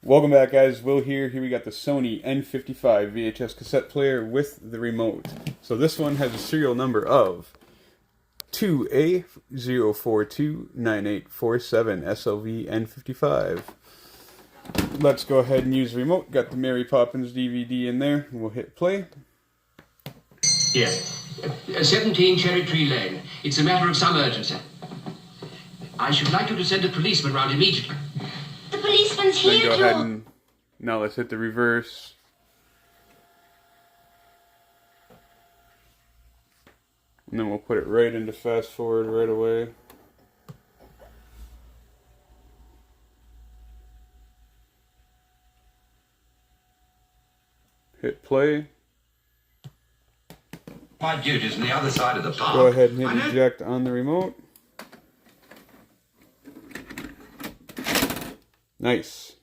Welcome back, guys. Will here. Here we got the Sony N55 VHS cassette player with the remote. So this one has a serial number of 2A0429847 SLV N55. Let's go ahead and use the remote. Got the Mary Poppins DVD in there. We'll hit play. Yes. 17 Cherry Tree Lane. It's a matter of some urgency. I should like you to send a policeman round immediately. The policeman's Then here, go Joe. ahead and now let's hit the reverse. And then we'll put it right into fast forward right away. Hit play. My duty's on the other side of the park. Go ahead and hit eject on the remote. Nice.